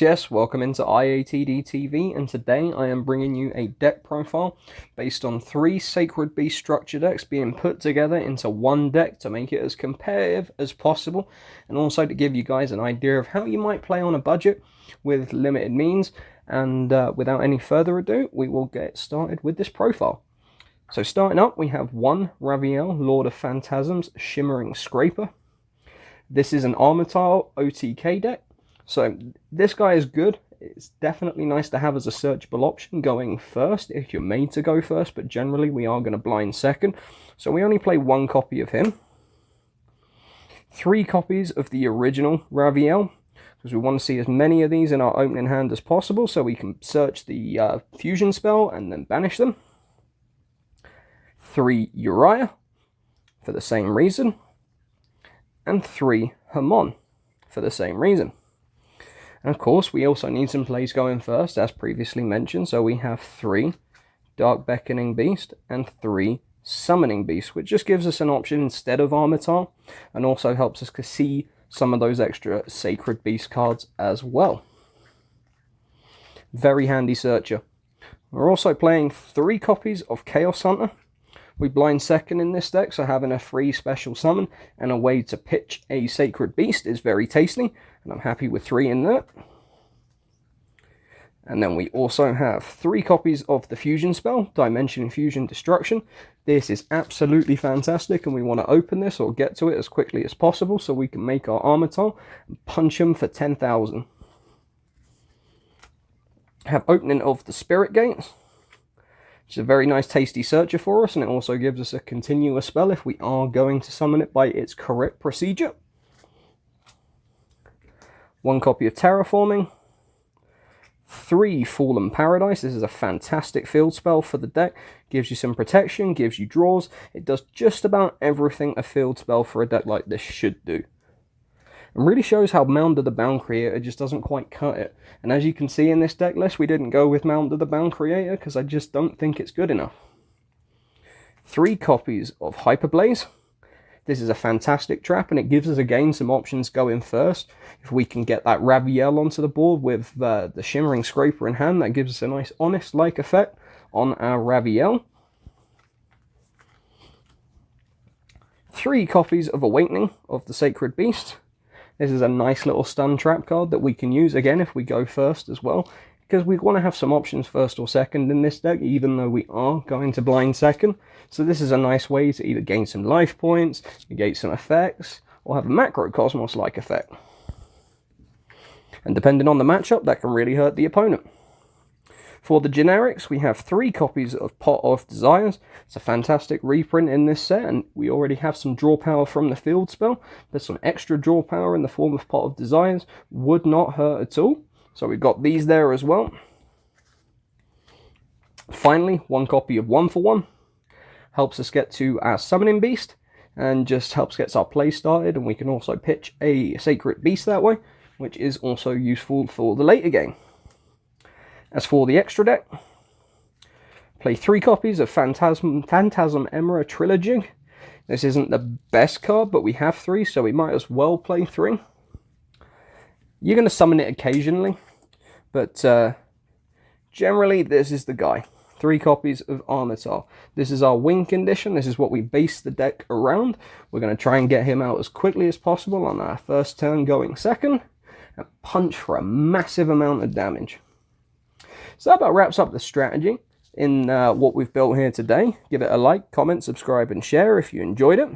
Yes, welcome into IATD TV, and today I am bringing you a deck profile based on 3 Sacred Beast structure decks being put together into one deck to make it as competitive as possible, and also to give you guys an idea of how you might play on a budget with limited means. And without any further ado, we will get started with this profile. So starting up, we have 1 Raviel, Lord of Phantasms, Shimmering Scraper. This is an Armityle OTK deck. So this guy is good. It's definitely nice to have as a searchable option going first if you're made to go first, but generally we are going to blind second. So we only play 1 copy of him. 3 copies of the original Raviel, because we want to see as many of these in our opening hand as possible so we can search the fusion spell and then banish them. 3 Uriah for the same reason. And 3 Hamon for the same reason. And of course, we also need some plays going first, as previously mentioned. So we have 3 Dark Beckoning Beast and 3 Summoning Beast, which just gives us an option instead of Armityle, and also helps us to see some of those extra Sacred Beast cards as well. Very handy searcher. We're also playing 3 copies of Chaos Hunter. We blind second in this deck, so having a free special summon and a way to pitch a Sacred Beast is very tasty, and I'm happy with 3 in there. And then we also have 3 copies of the fusion spell, Dimension Fusion Destruction. This is absolutely fantastic, and we want to open this or get to it as quickly as possible so we can make our Armityle and punch him for 10,000. Have opening of the Spirit Gates. It's a very nice tasty searcher for us, and it also gives us a continuous spell if we are going to summon it by its correct procedure. 1 copy of Terraforming. 3 Fallen Paradise. This is a fantastic field spell for the deck. Gives you some protection, gives you draws. It does just about everything a field spell for a deck like this should do. And really shows how Mound of the Bound Creator just doesn't quite cut it. And as you can see in this deck list, we didn't go with Mound of the Bound Creator because I just don't think it's good enough. 3 copies of Hyperblaze. This is a fantastic trap, and it gives us again some options going first. If we can get that Raviel onto the board with the Shimmering Scraper in hand, that gives us a nice Honest-like effect on our Raviel. 3 copies of Awakening of the Sacred Beast. This is a nice little stun trap card that we can use again if we go first as well, because we want to have some options first or second in this deck, even though we are going to blind second. So this is a nice way to either gain some life points, negate some effects, or have a Macrocosmos-like effect. And depending on the matchup, that can really hurt the opponent. For the generics, we have 3 copies of Pot of Desires. It's a fantastic reprint in this set, and we already have some draw power from the field spell, but some extra draw power in the form of Pot of Desires would not hurt at all. So we've got these there as well. Finally, 1 copy of 1 for 1. Helps us get to our Summoning Beast, and just helps get our play started, and we can also pitch a Sacred Beast that way, which is also useful for the later game. As for the extra deck, play 3 copies of Phantasm Emerald Trilogy. This isn't the best card, but we have 3, so we might as well play 3. You're going to summon it occasionally, but generally this is the guy. 3 copies of Armityle. This is our win condition. This is what we base the deck around. We're going to try and get him out as quickly as possible on our first turn going second, and punch for a massive amount of damage. So that about wraps up the strategy in what we've built here today. Give it a like, comment, subscribe, and share if you enjoyed it.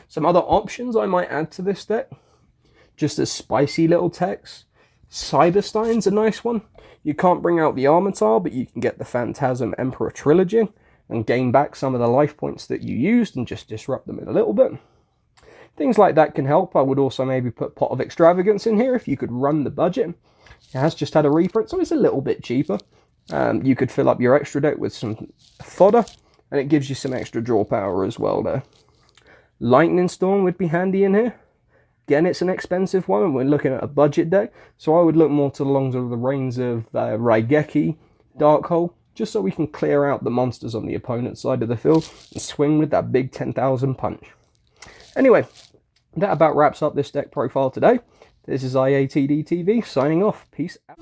Some other options I might add to this deck, just as spicy little techs. Cyberstein's a nice one. You can't bring out the Armityle, but you can get the Phantasm Emperor Trilogy and gain back some of the life points that you used and just disrupt them in a little bit. Things like that can help. I would also maybe put Pot of Extravagance in here if you could run the budget. It has just had a reprint, so it's a little bit cheaper. You could fill up your extra deck with some fodder, and it gives you some extra draw power as well there. Lightning Storm would be handy in here. Again, it's an expensive one, and we're looking at a budget deck, so I would look more to the longs of the reigns of Raigeki, Darkhold, just so we can clear out the monsters on the opponent's side of the field and swing with that big 10,000 punch. Anyway, that about wraps up this deck profile today. This is IATD TV signing off. Peace out.